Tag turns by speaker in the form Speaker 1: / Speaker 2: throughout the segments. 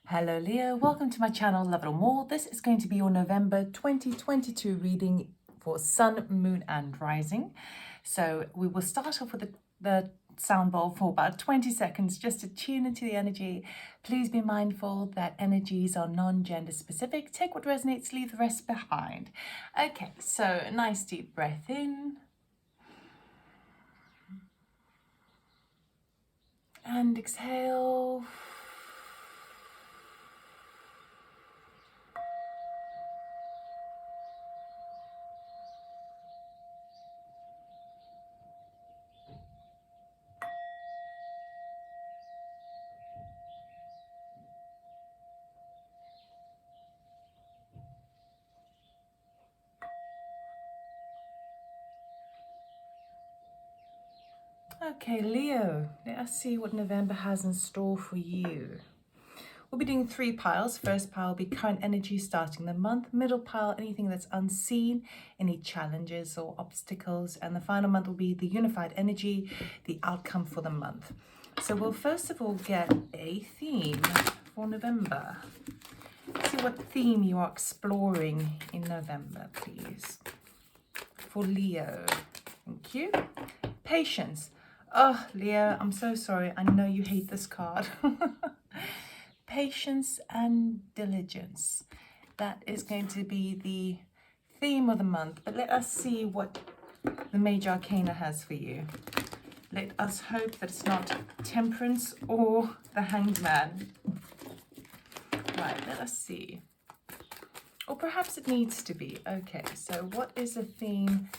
Speaker 1: Hello Leo, welcome to my channel Love It or More. This is going to be your November 2022 reading for Sun, Moon and Rising. So we will start off with the sound bowl for about 20 seconds just to tune into the energy. Please be mindful that energies are non-gender specific. Take what resonates, leave the rest behind. Okay, so nice deep breath in. And exhale. Okay, Leo, let us see what November has in store for you. We'll be doing 3 piles. First pile will be current energy starting the month. Middle pile, anything that's unseen, any challenges or obstacles. And the final month will be the unified energy, the outcome for the month. So we'll first of all get a theme for November. Let's see what theme you are exploring in November, please. For Leo, thank you. Patience. Oh, Leo, I'm so sorry. I know you hate this card. Patience and diligence. That is going to be the theme of the month. But let us see what the Major Arcana has for you. Let us hope that it's not Temperance or the Hanged Man. Right, let us see. Or perhaps it needs to be. Okay, so what is the theme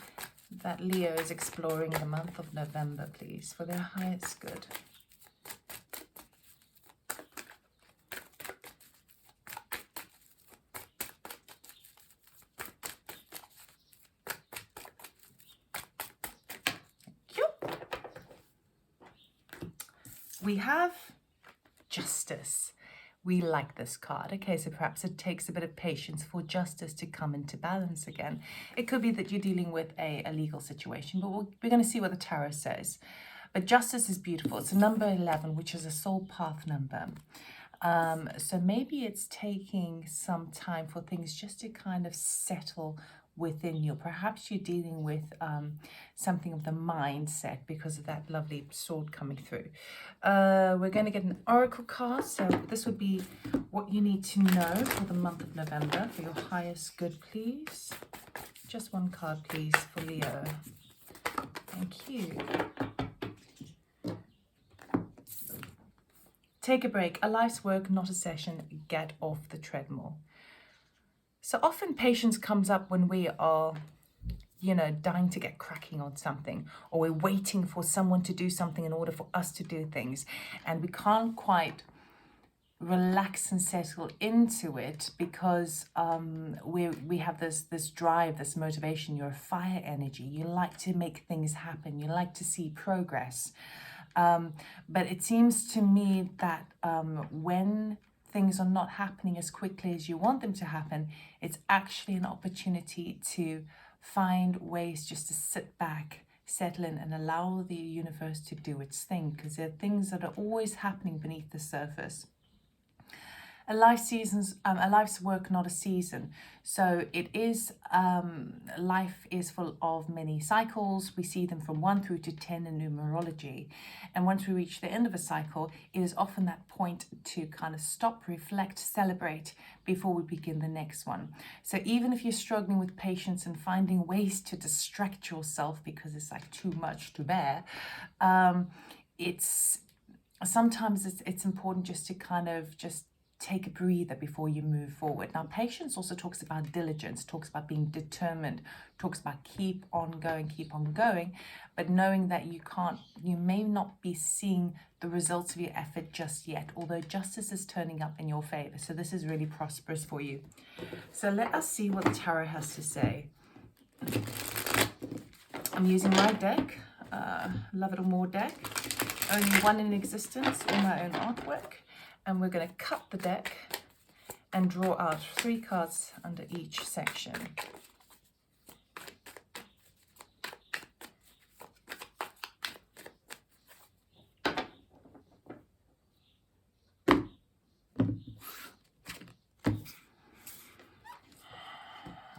Speaker 1: that Leo is exploring in the month of November, please, for their highest good? Thank you. We have Justice. We like this card. Okay, so perhaps it takes a bit of patience for justice to come into balance again. It could be that you're dealing with a legal situation, but we're going to see what the tarot says. But justice is beautiful. It's a number 11, which is a soul path number. So maybe it's taking some time for things just to kind of settle within you. Perhaps you're dealing with something of the mindset because of that lovely sword coming through. We're going to get an oracle card. So this would be what you need to know for the month of November for your highest good, please. Just one card, please, for Leo. Thank you. Take a break. A life's work, not a session. Get off the treadmill. So often patience comes up when we are, dying to get cracking on something, or we're waiting for someone to do something in order for us to do things. And we can't quite relax and settle into it because we have this drive, this motivation. You're a fire energy. You like to make things happen. You like to see progress. But it seems to me that when things are not happening as quickly as you want them to happen, it's actually an opportunity to find ways just to sit back, settle in, and allow the universe to do its thing, because there are things that are always happening beneath the surface. A life's work, not a season. So it is, life is full of many cycles. We see them from 1 through to 10 in numerology. And once we reach the end of a cycle, it is often that point to kind of stop, reflect, celebrate before we begin the next one. So even if you're struggling with patience and finding ways to distract yourself because it's like too much to bear, sometimes it's important just to kind of just take a breather before you move forward. Now, patience also talks about diligence, talks about being determined, talks about keep on going, but knowing that you may not be seeing the results of your effort just yet, although justice is turning up in your favor. So this is really prosperous for you. So let us see what the tarot has to say. I'm using my deck, Love It or More deck, only one in existence, all my own artwork. And we're going to cut the deck and draw out 3 cards under each section.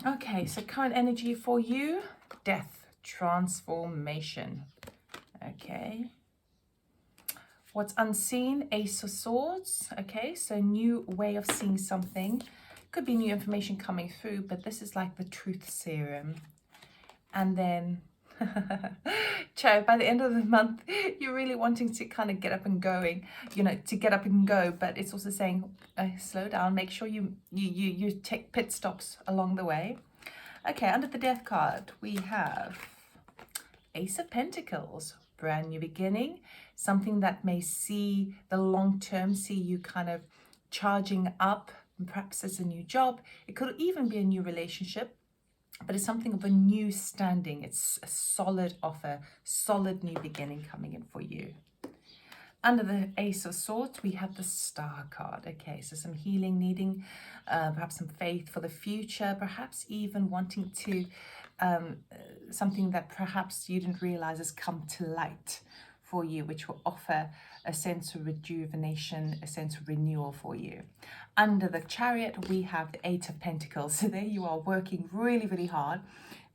Speaker 1: Okay, so current energy for you, death, transformation. Okay. What's unseen, Ace of Swords. Okay, so new way of seeing something. Could be new information coming through, but this is like the truth serum. And then, Cho, by the end of the month, you're really wanting to kind of get up and going, you know, to get up and go, but it's also saying, slow down, make sure you take pit stops along the way. Okay, under the death card, we have Ace of Pentacles, brand new beginning, something that may see the long term, see you kind of charging up, perhaps as a new job. It could even be a new relationship, but it's something of a new standing. It's a solid offer, solid new beginning coming in for you. Under the Ace of Swords, we have the Star card. Okay, so some healing, needing perhaps some faith for the future, perhaps even wanting to, something that perhaps you didn't realize has come to light for you, which will offer a sense of rejuvenation, a sense of renewal for you. Under the Chariot, we have the Eight of Pentacles. So there you are, working really, really hard.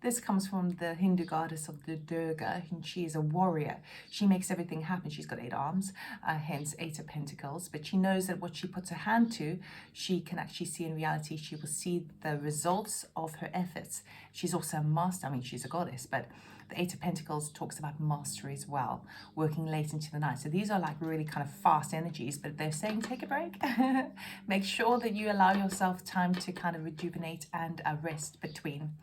Speaker 1: This comes from the Hindu goddess of the Durga, and she is a warrior. She makes everything happen. She's got 8 arms, hence 8 of Pentacles. But she knows that what she puts her hand to, she can actually see in reality. She will see the results of her efforts. She's also a master. I mean, she's a goddess, but the 8 of Pentacles talks about mastery as well, working late into the night. So these are like really kind of fast energies, but they're saying take a break. Make sure that you allow yourself time to kind of rejuvenate and rest between.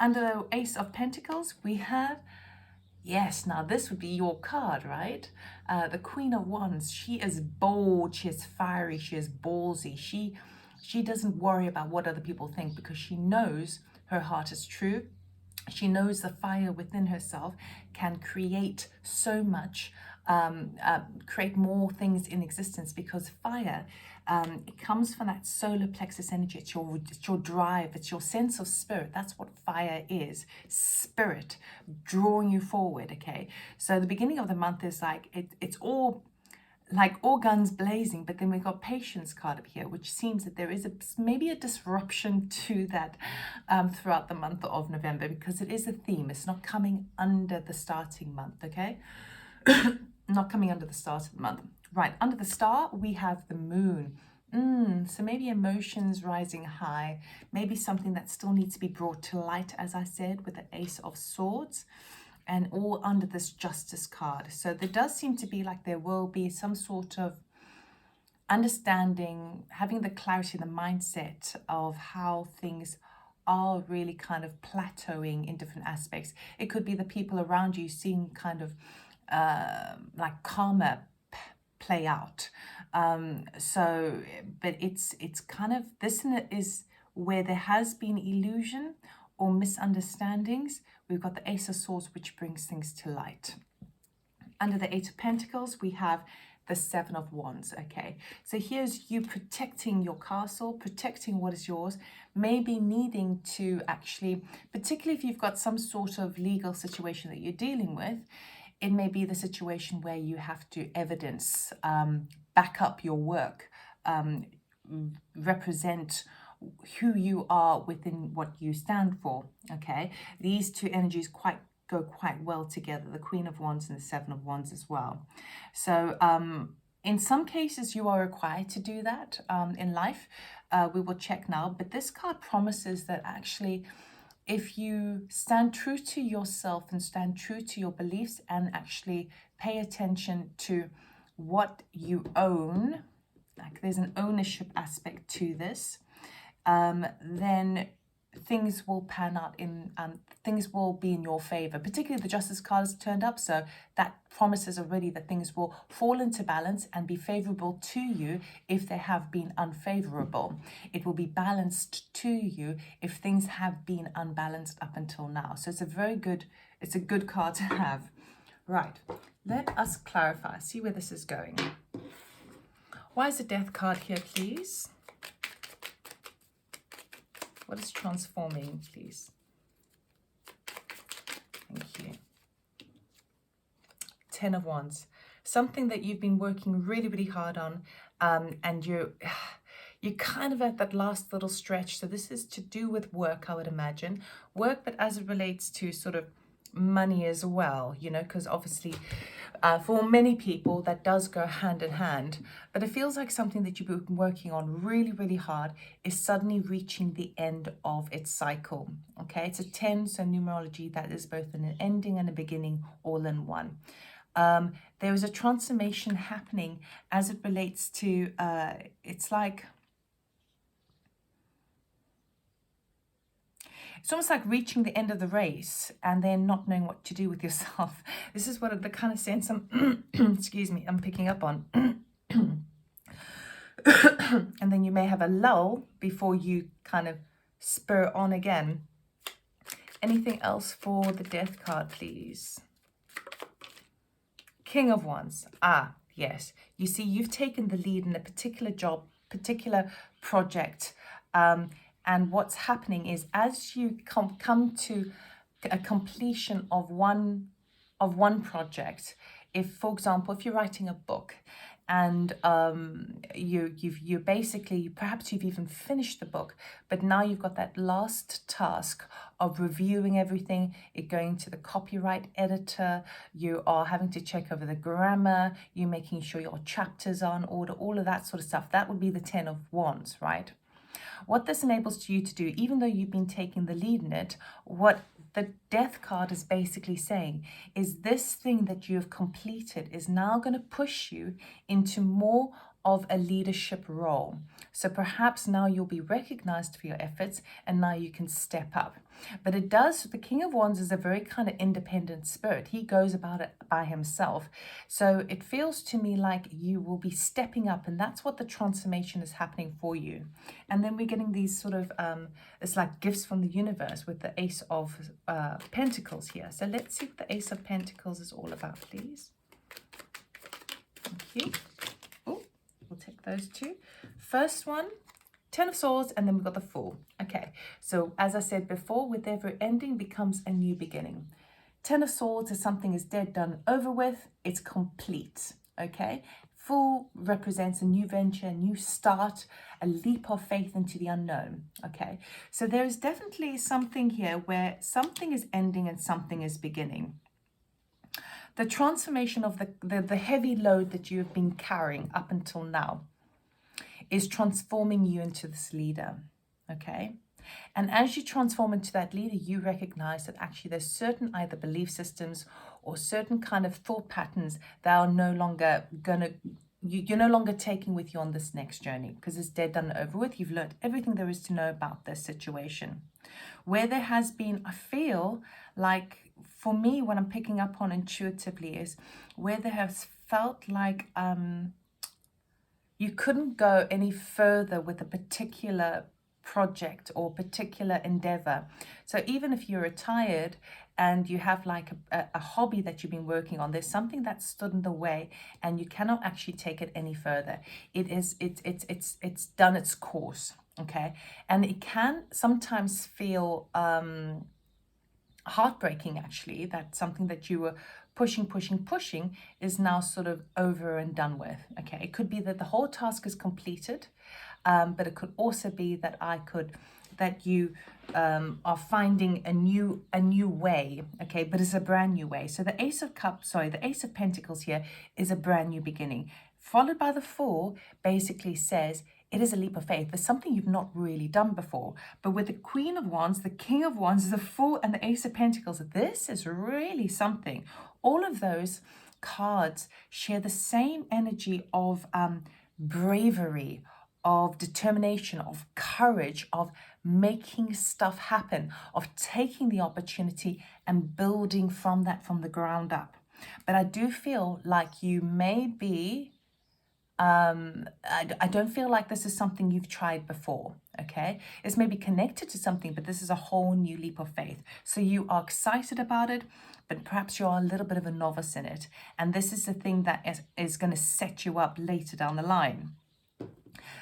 Speaker 1: Under the Ace of Pentacles, we have, yes, now this would be your card, right? The Queen of Wands. She is bold, she is fiery, she is ballsy. She doesn't worry about what other people think because she knows her heart is true. She knows the fire within herself can create so much, create more things in existence, because fire, it comes from that solar plexus energy. It's your drive, it's your sense of spirit. That's what fire is, spirit drawing you forward. Okay, so the beginning of the month is like it's all guns blazing, but then we've got Patience card up here, which seems that there is maybe a disruption to that throughout the month of November, because it is a theme. It's not coming under the starting month, okay? Not coming under the start of the month. Right, under the star, we have the moon. So maybe emotions rising high, maybe something that still needs to be brought to light, as I said, with the Ace of Swords, and all under this Justice card. So there does seem to be like there will be some sort of understanding, having the clarity, the mindset of how things are really kind of plateauing in different aspects. It could be the people around you seeing kind of like karma play out. But it's kind of, this is where there has been illusion or misunderstandings. We've got the Ace of Swords, which brings things to light. Under the 8 of Pentacles, we have the 7 of Wands. Okay, so here's you protecting your castle, protecting what is yours, maybe needing to actually, particularly if you've got some sort of legal situation that you're dealing with, it may be the situation where you have to evidence, back up your work, represent who you are within what you stand for. Okay, these two energies go quite well together, the Queen of Wands and the 7 of Wands as well. So in some cases you are required to do that in life. We will check now, but this card promises that actually if you stand true to yourself and stand true to your beliefs and actually pay attention to what you own, like there's an ownership aspect to this, then things will pan out things will be in your favor. Particularly the Justice card has turned up, so that promises already that things will fall into balance and be favorable to you if they have been unfavorable. It will be balanced to you if things have been unbalanced up until now. So it's a good card to have. Right, let us clarify, see where this is going. Why is the Death card here, please? What is transforming, please? Thank you. 10 of Wands. Something that you've been working really, really hard on, and You're kind of at that last little stretch. So this is to do with work, I would imagine. Work, but as it relates to sort of money as well, you know, because obviously for many people that does go hand in hand. But it feels like something that you've been working on really, really hard is suddenly reaching the end of its cycle. Okay, it's a 10, so numerology, that is both an ending and a beginning all in one. There is a transformation happening as it relates to, it's like, it's almost like reaching the end of the race and then not knowing what to do with yourself. This is what the kind of sense I'm, excuse me, I'm picking up on. And then you may have a lull before you kind of spur on again. Anything else for the Death card, please? King of Wands. Ah, yes. You see, you've taken the lead in a particular job, particular project. And what's happening is as you come to a completion of one project, if, for example, if you're writing a book and you're basically, perhaps you've even finished the book, but now you've got that last task of reviewing everything, it going to the copyright editor, you are having to check over the grammar, you're making sure your chapters are in order, all of that sort of stuff. That would be the 10 of Wands, right? What this enables you to do, even though you've been taking the lead in it, what the Death card is basically saying is this thing that you have completed is now going to push you into more of a leadership role. So perhaps now you'll be recognized for your efforts and now you can step up. But it does, the King of Wands is a very kind of independent spirit. He goes about it by himself. So it feels to me like you will be stepping up, and that's what the transformation is happening for you. And then we're getting these sort of, it's like gifts from the universe with the Ace of Pentacles here. So let's see what the Ace of Pentacles is all about, please. Thank you. Oh, we'll take those two. First one, 10 of Swords, and then we've got the Fool. Okay, so as I said before, with every ending becomes a new beginning. 10 of Swords is something is dead, done, over with. It's complete, okay? Fool represents a new venture, a new start, a leap of faith into the unknown, okay? So there is definitely something here where something is ending and something is beginning. The transformation of the heavy load that you have been carrying up until now is transforming you into this leader, okay? And as you transform into that leader, you recognize that actually there's certain either belief systems or certain kind of thought patterns that are no longer you're no longer taking with you on this next journey because it's dead, done, over with. You've learned everything there is to know about this situation. Where there has been, I feel like, for me, what I'm picking up on intuitively is where there has felt like you couldn't go any further with a particular project or particular endeavor. So even if you're retired and you have like a hobby that you've been working on, there's something that stood in the way and you cannot actually take it any further. It's done its course, okay? And it can sometimes feel heartbreaking, actually, that something that you were pushing is now sort of over and done with. Okay, it could be that the whole task is completed, but it could also be that you are finding a new way. Okay, but it's a brand new way. So the Ace of Pentacles here is a brand new beginning, followed by the Fool. Basically says it is a leap of faith. There's something you've not really done before. But with the Queen of Wands, the King of Wands, the Fool, and the Ace of Pentacles, this is really something. All of those cards share the same energy of bravery, of determination, of courage, of making stuff happen, of taking the opportunity and building from the ground up. But I do feel like you may be, I don't feel like this is something you've tried before, okay? It's maybe connected to something, but this is a whole new leap of faith. So you are excited about it, but perhaps you're a little bit of a novice in it. And this is the thing that is going to set you up later down the line.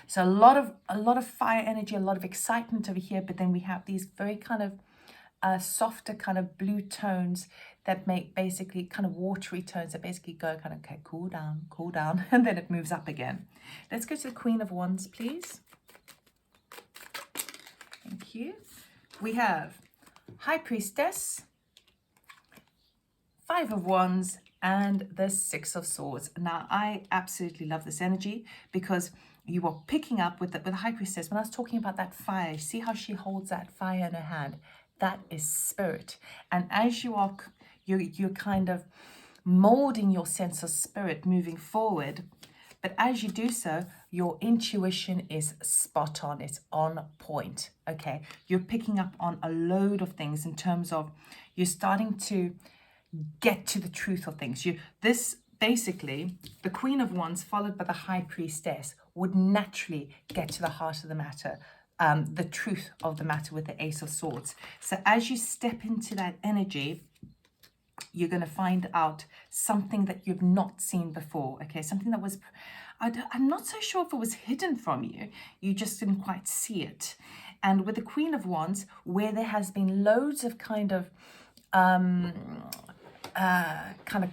Speaker 1: So a lot of fire energy, a lot of excitement over here, but then we have these very kind of softer kind of blue tones that make basically kind of watery tones that basically go kind of, okay, cool down, and then it moves up again. Let's go to the Queen of Wands, please. Thank you. We have High Priestess, Five of Wands, and the Six of Swords. Now, I absolutely love this energy because you are picking up with the High Priestess. When I was talking about that fire, see how she holds that fire in her hand? That is spirit. And as you're kind of molding your sense of spirit moving forward. But as you do so, your intuition is spot on. It's on point. Okay. You're picking up on a load of things in terms of you're starting to get to the truth of things. This basically, the Queen of Wands followed by the High Priestess would naturally get to the heart of the matter, the truth of the matter with the Ace of Swords. So as you step into that energy, you're going to find out something that you've not seen before. Okay, something that was, I'm not so sure if it was hidden from you. You just didn't quite see it. And with the Queen of Wands, where there has been loads of kind of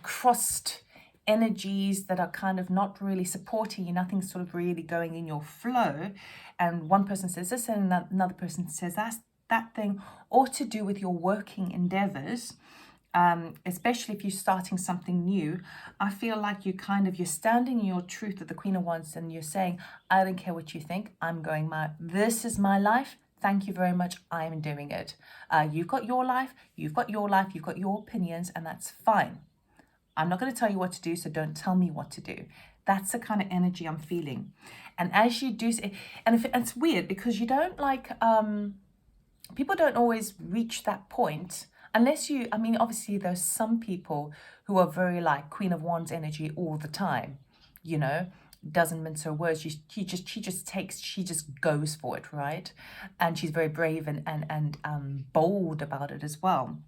Speaker 1: crossed energies that are kind of not really supporting you, nothing's sort of really going in your flow, and one person says this and another person says that thing, or to do with your working endeavors, especially if you're starting something new. I feel like you're standing in your truth of the Queen of Wands, and you're saying, I don't care what you think, this is my life. Thank you very much. I'm doing it. You've got your life, you've got your opinions, and that's fine. I'm not going to tell you what to do, so don't tell me what to do. That's the kind of energy I'm feeling. And as you do, and it's weird because you don't people don't always reach that point unless obviously there's some people who are very like Queen of Wands energy all the time, doesn't mince her words. She just goes for it, right? And she's very brave and bold about it as well.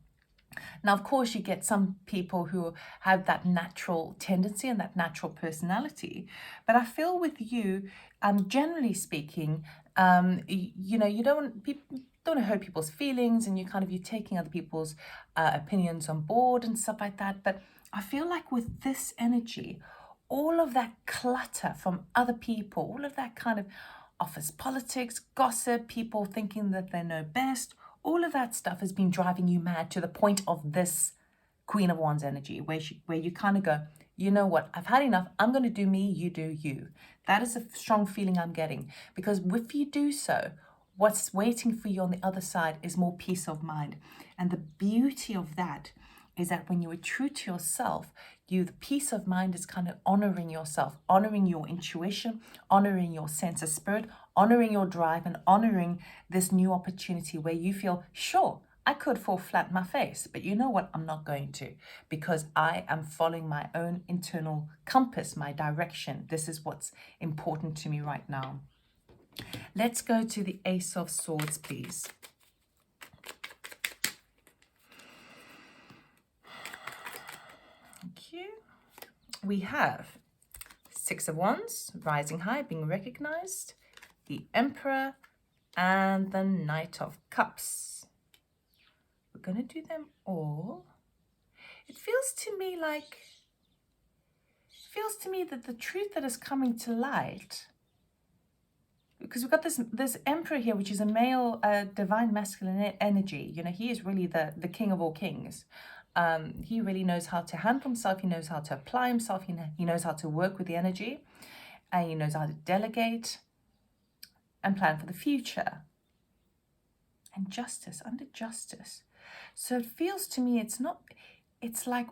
Speaker 1: Now, of course, you get some people who have that natural tendency and that natural personality. But I feel with you, generally speaking, you don't want to hurt people's feelings, and you're taking other people's opinions on board and stuff like that. But I feel like with this energy, all of that clutter from other people, all of that kind of office politics, gossip, people thinking that they know best, all of that stuff has been driving you mad to the point of this Queen of Wands energy, where you kind of go, you know what, I've had enough. I'm going to do me, you do you. That is a strong feeling I'm getting, because if you do so, what's waiting for you on the other side is more peace of mind. And the beauty of that is that when you are true to yourself, the peace of mind is kind of honoring yourself, honoring your intuition, honoring your sense of spirit, honoring your drive, and honoring this new opportunity where you feel, sure, I could fall flat on my face, but you know what? I'm not going to, because I am following my own internal compass, my direction. This is what's important to me right now. Let's go to the Ace of Swords, please. Thank you. We have Six of Wands, rising high, being recognized, the Emperor, and the Knight of Cups. We're going to do them all. It feels to me that the truth that is coming to light, because we've got this Emperor here, which is a male, divine masculine energy. He is really the king of all kings. He really knows how to handle himself. He knows how to apply himself. He knows how to work with the energy. And he knows how to delegate and plan for the future. And justice, under justice. So it feels to me it's like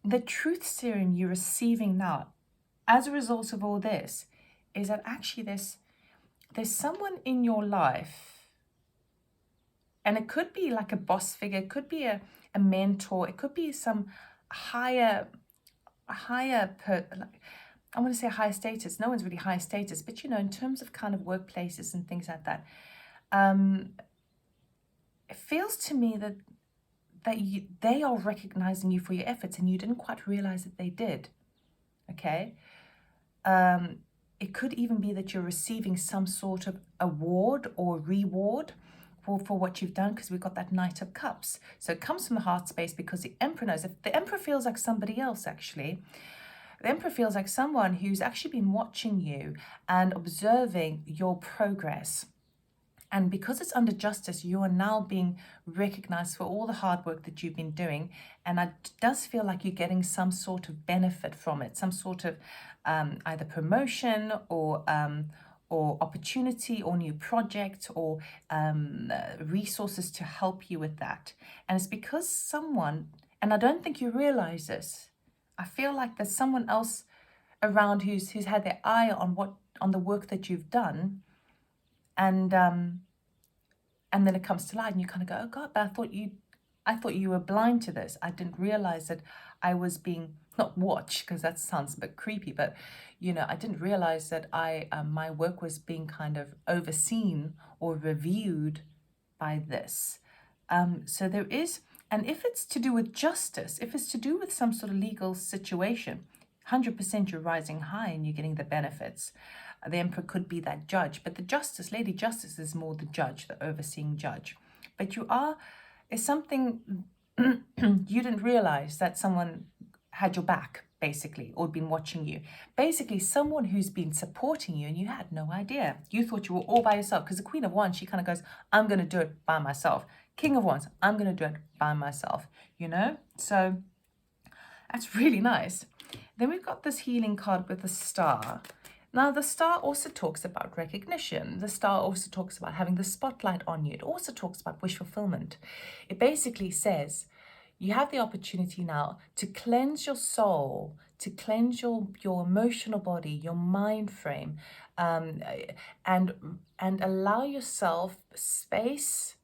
Speaker 1: the truth serum you're receiving now as a result of all this is that actually there's someone in your life, and it could be like a boss figure, it could be a mentor, it could be some higher I want to say higher status. No one's really higher status, but in terms of kind of workplaces and things like that, it feels to me that they are recognizing you for your efforts, and you didn't quite realize that they did. Okay. It could even be that you're receiving some sort of award or reward for what you've done, because we've got that Knight of Cups. So it comes from the heart space, because the Emperor knows. If the Emperor feels like somebody else, actually, the Emperor feels like someone who's actually been watching you and observing your progress. And because it's under justice, you are now being recognized for all the hard work that you've been doing. And it does feel like you're getting some sort of benefit from it, some sort of either promotion or opportunity or new project or resources to help you with that. And it's because someone, and I don't think you realize this, I feel like there's someone else around who's had their eye on the work that you've done, and then it comes to light, and you kind of go, oh God, but I thought you were blind to this. I didn't realize that I was being not watched, because that sounds a bit creepy, but I didn't realize that my work was being kind of overseen or reviewed by this. So there is, and if it's to do with justice, if it's to do with some sort of legal situation, 100% you're rising high and you're getting the benefits. The emperor could be that judge, but the justice, Lady Justice, is more the judge, the overseeing judge. But is something you didn't realize, that someone had your back, basically, or been watching you. Basically, someone who's been supporting you and you had no idea. You thought you were all by yourself, because the Queen of Wands, she kind of goes, I'm going to do it by myself. King of Wands, I'm going to do it by myself, So that's really nice. Then we've got this healing card with the star. Now, the star also talks about recognition. The star also talks about having the spotlight on you. It also talks about wish fulfillment. It basically says you have the opportunity now to cleanse your soul, to cleanse your emotional body, your mind frame, and allow yourself space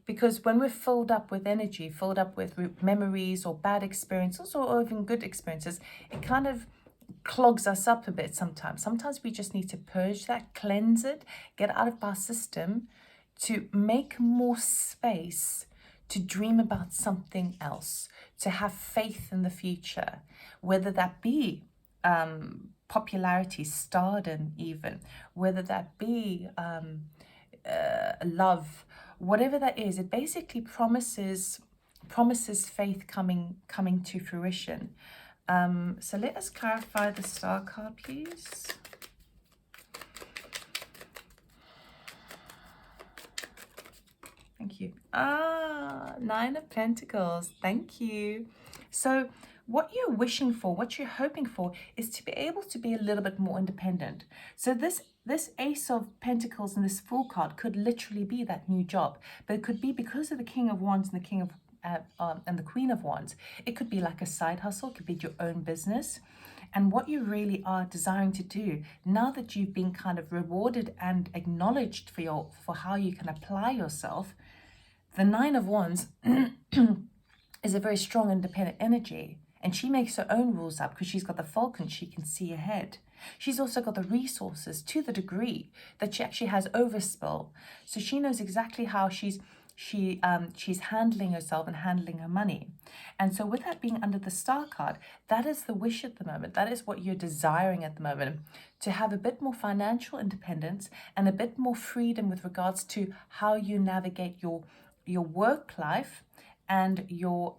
Speaker 1: because when we're filled up with energy, filled up with memories or bad experiences or even good experiences, it kind of clogs us up a bit sometimes. Sometimes we just need to purge that, cleanse it, get out of our system to make more space to dream about something else, to have faith in the future, whether that be popularity, stardom even, whether that be love, whatever that is. It basically promises faith coming to fruition. So let us clarify the star card, please. Thank you. Nine of Pentacles. Thank you. So what you're wishing for, what you're hoping for, is to be able to be a little bit more independent. So this Ace of Pentacles and this Fool card could literally be that new job, but it could be because of the King of Wands and the King of and the Queen of Wands. It could be like a side hustle, it could be your own business. And what you really are desiring to do, now that you've been kind of rewarded and acknowledged for how you can apply yourself, the Nine of Wands is a very strong, independent energy. And she makes her own rules up because she's got the Falcon, she can see ahead. She's also got the resources to the degree that she actually has overspill. So she knows exactly how she's handling herself and handling her money. And so with that being under the star card, that is the wish at the moment. That is what you're desiring at the moment, to have a bit more financial independence and a bit more freedom with regards to how you navigate your work life and your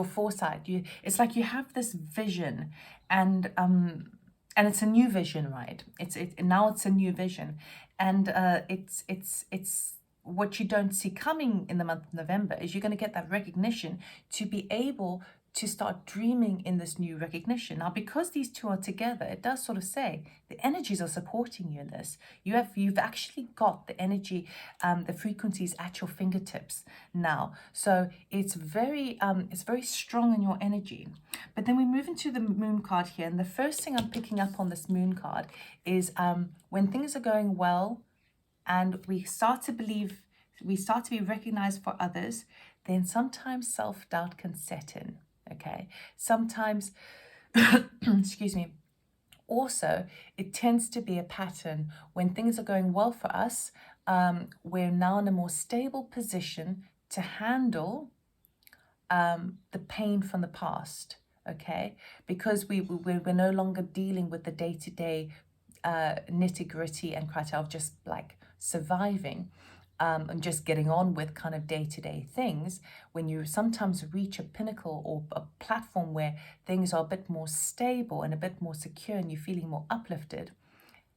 Speaker 1: foresight. It's like you have this vision, and it's a new vision, right? Now it's a new vision, and it's what you don't see coming in the month of November is you're going to get that recognition to be able to start dreaming in this new recognition. Now, because these two are together, it does sort of say the energies are supporting you in this. You've actually got the energy, the frequencies at your fingertips now. So it's very strong in your energy. But then we move into the Moon card here, and the first thing I'm picking up on this Moon card is when things are going well, and we start to be recognized for others, then sometimes self-doubt can set in. Okay, sometimes, excuse me, also it tends to be a pattern when things are going well for us. We're now in a more stable position to handle the pain from the past, okay, because we're no longer dealing with the day-to-day nitty-gritty and criteria of just like surviving. And just getting on with kind of day-to-day things. When you sometimes reach a pinnacle or a platform where things are a bit more stable and a bit more secure and you're feeling more uplifted,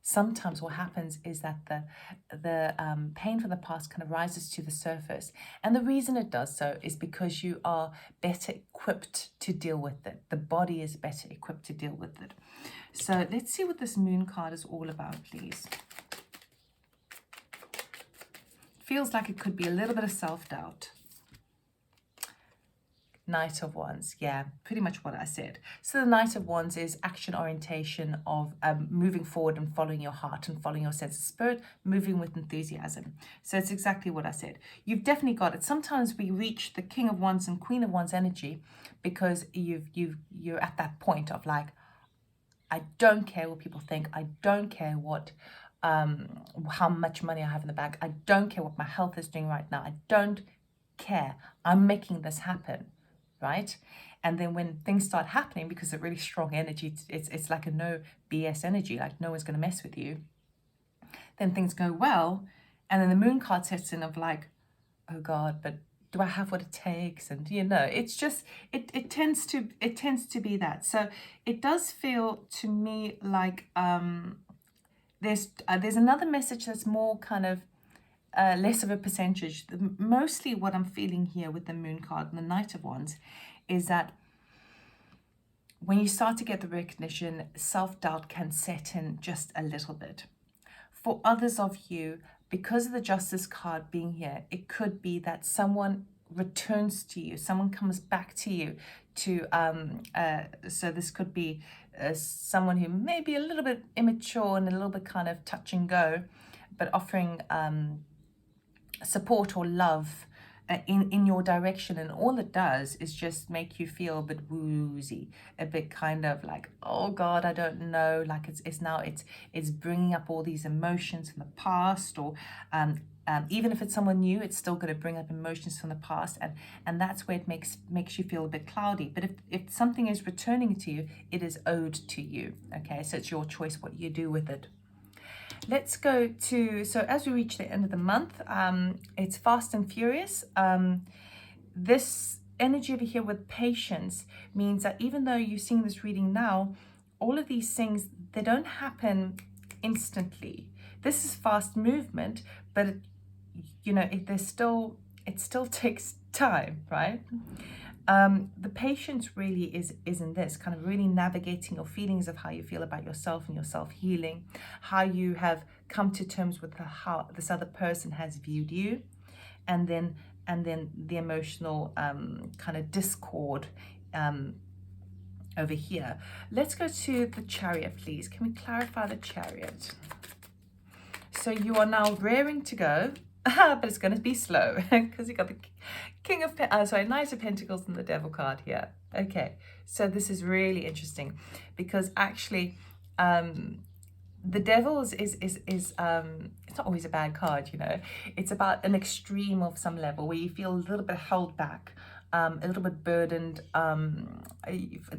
Speaker 1: sometimes what happens is that the pain from the past kind of rises to the surface. And the reason it does so is because you are better equipped to deal with it. The body is better equipped to deal with it. So let's see what this moon card is all about, please. Feels like it could be a little bit of self-doubt. Knight of Wands, yeah, pretty much what I said. So the Knight of Wands is action orientation of moving forward and following your heart and following your sense of spirit, moving with enthusiasm. So it's exactly what I said. You've definitely got it. Sometimes we reach the King of Wands and Queen of Wands energy because you're at that point of like, I don't care what people think. I don't care what how much money I have in the bank. I don't care what my health is doing right now. I don't care. I'm making this happen. Right? And then when things start happening, because of really strong energy, it's like a no BS energy, like no one's going to mess with you, then things go well. And then the moon card sets in of like, oh God, but do I have what it takes? And it's just it tends to be that. So it does feel to me like there's another message that's more kind of less of a percentage. Mostly what I'm feeling here with the moon card and the Knight of Wands is that when you start to get the recognition, self-doubt can set in just a little bit. For others of you, because of the Justice card being here, it could be that someone returns to you, someone comes back to you to, so this could be someone who may be a little bit immature and a little bit kind of touch and go, but offering support or love in your direction, and all it does is just make you feel a bit woozy, a bit kind of like, oh God, I don't know, like it's bringing up all these emotions from the past, or even if it's someone new, it's still going to bring up emotions from the past, and that's where it makes you feel a bit cloudy. But if something is returning to you, it is owed to you. Okay, so it's your choice what you do with it. Let's go to, so as we reach the end of the month, it's fast and furious. This energy over here with patience means that even though you're seeing this reading now, all of these things, they don't happen instantly. This is fast movement, but it still takes time, right? The patience really is in this kind of really navigating your feelings of how you feel about yourself and your self-healing, how you have come to terms with how this other person has viewed you, and then the emotional kind of discord over here. Let's go to the Chariot, please. Can we clarify the Chariot? So you are now raring to go, but it's going to be slow because you got the Knight of Pentacles and the Devil card here. Okay, so this is really interesting because actually the Devil is it's not always a bad card, It's about an extreme of some level where you feel a little bit held back, a little bit burdened,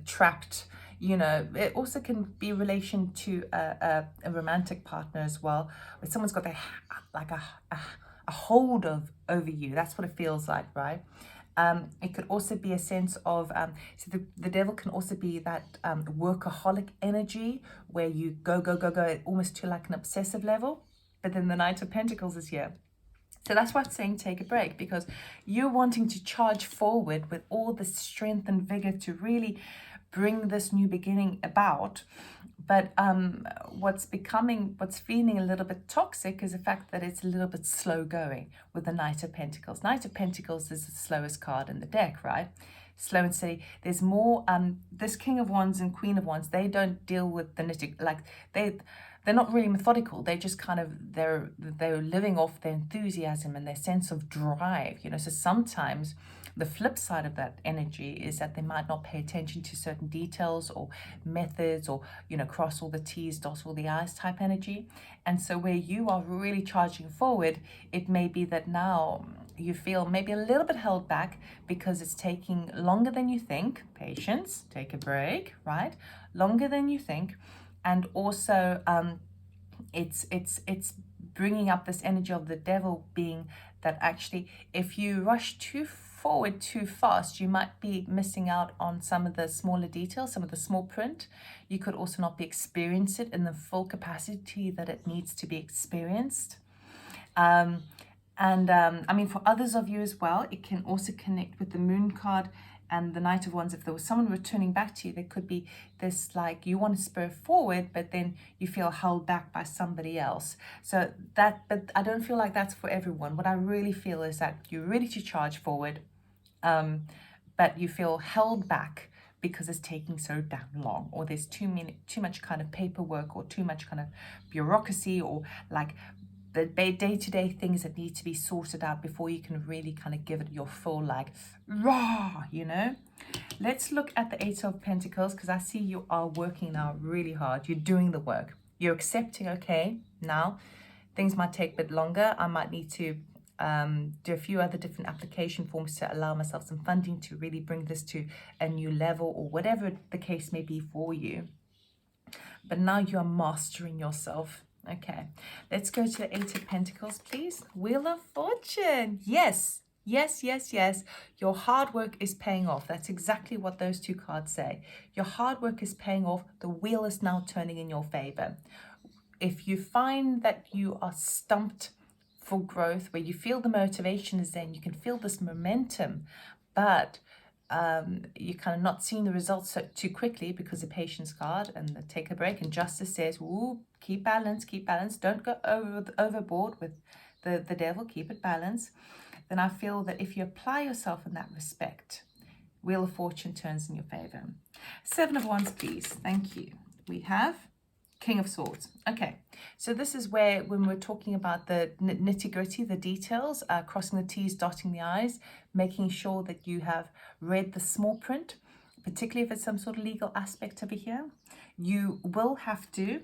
Speaker 1: trapped. It also can be relation to a romantic partner as well, where someone's got like a hold over you. That's what it feels like, right? It could also be a sense of, so the Devil can also be that workaholic energy where you go, almost to like an obsessive level. But then the Knight of Pentacles is here. So that's why it's saying take a break, because you're wanting to charge forward with all the strength and vigor to really bring this new beginning about. But what's feeling a little bit toxic is the fact that it's a little bit slow going with the Knight of Pentacles. Knight of Pentacles is the slowest card in the deck, right? Slow and steady. There's more, this King of Wands and Queen of Wands, they don't deal with the nitty, like they're not really methodical. They just kind of, they're living off their enthusiasm and their sense of drive, So sometimes the flip side of that energy is that they might not pay attention to certain details or methods, or, cross all the T's, dot all the I's type energy. And so where you are really charging forward, it may be that now you feel maybe a little bit held back because it's taking longer than you think. Patience, take a break, right? Longer than you think. And also it's bringing up this energy of the Devil, being that actually if you rush too forward too fast, you might be missing out on some of the smaller details, some of the small print. You could also not be experiencing it in the full capacity that it needs to be experienced. I mean, for others of you as well, it can also connect with the Moon card and the Knight of Wands. If there was someone returning back to you, there could be this, like, you want to spur forward, but then you feel held back by somebody else. So that, but I don't feel like that's for everyone. What I really feel is that you're ready to charge forward, but you feel held back because it's taking so damn long, or there's too much kind of paperwork, or too much kind of bureaucracy, or like the day-to-day things that need to be sorted out before you can really kind of give it your full, like, raw, you know. Let's look at the Eight of Pentacles, because I see you are working now really hard. You're doing the work. You're accepting, okay, now things might take a bit longer. I might need to do a few other different application forms to allow myself some funding to really bring this to a new level, or whatever the case may be for you. But now you are mastering yourself. Okay, let's go to the Eight of Pentacles, please. Wheel of Fortune. Yes, yes, yes, yes. Your hard work is paying off. That's exactly what those two cards say. Your hard work is paying off. The wheel is now turning in your favor. If you find that you are stumped for growth, where you feel the motivation is there, and you can feel this momentum, but you're kind of not seeing the results too quickly because the Patience card and the Take a Break, and Justice says, ooh, keep balance, don't go overboard with the devil, keep it balanced. Then I feel that if you apply yourself in that respect, Wheel of Fortune turns in your favor. Seven of Wands, please. Thank you. We have King of Swords. Okay, so this is where, when we're talking about the nitty-gritty, the details, crossing the T's, dotting the I's, making sure that you have read the small print, particularly if it's some sort of legal aspect over here, you will have to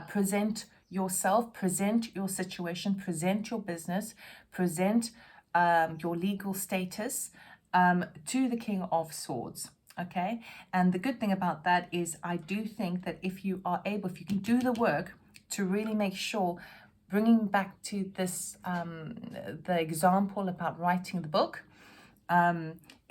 Speaker 1: present yourself, present your situation, present your business, present your legal status to the King of Swords. Okay, and the good thing about that is, I do think that if you are able, if you can do the work to really make sure, bringing back to this, the example about writing the book,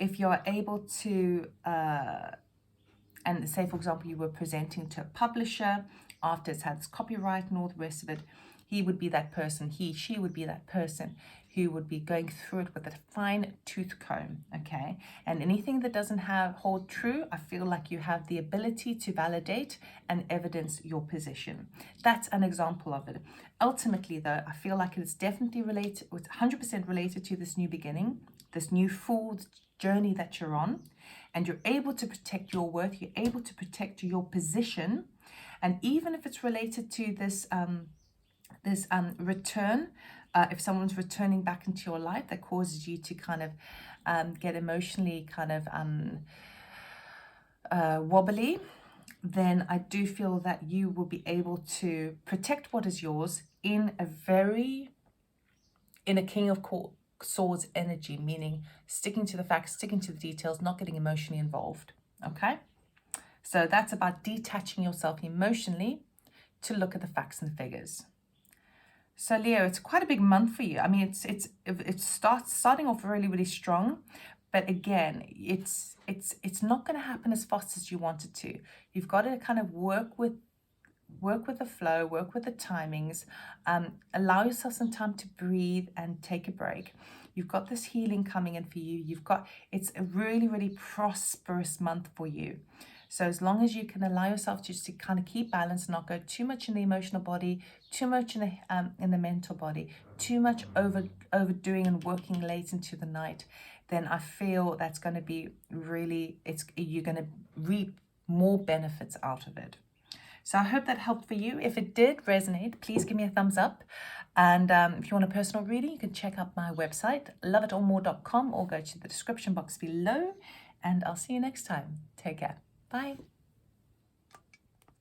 Speaker 1: if you are able to, and say, for example, you were presenting to a publisher after it's had its copyright and all the rest of it, he would be that person, she would be that person who would be going through it with a fine tooth comb, okay? And anything that doesn't hold true, I feel like you have the ability to validate and evidence your position. That's an example of it. Ultimately, though, I feel like it's definitely related, it's 100% related to this new beginning, this new full journey that you're on, and you're able to protect your worth, you're able to protect your position, and even if it's related to this return, if someone's returning back into your life that causes you to kind of get emotionally kind of wobbly, then I do feel that you will be able to protect what is yours in a King of Swords energy, meaning sticking to the facts, sticking to the details, not getting emotionally involved. Okay, so that's about detaching yourself emotionally to look at the facts and the figures. So Leo, it's quite a big month for you. I mean, it's starting off really, really strong, but again, it's not going to happen as fast as you want it to. You've got to kind of work with the flow, work with the timings, allow yourself some time to breathe and take a break. You've got this healing coming in for you. It's a really, really prosperous month for you. So as long as you can allow yourself just to kind of keep balance, not go too much in the emotional body, too much in the mental body, too much overdoing and working late into the night, then I feel that's going to be really, you're going to reap more benefits out of it. So I hope that helped for you. If it did resonate, please give me a thumbs up. And if you want a personal reading, you can check out my website, loveitallmore.com, or go to the description box below. And I'll see you next time. Take care. Bye.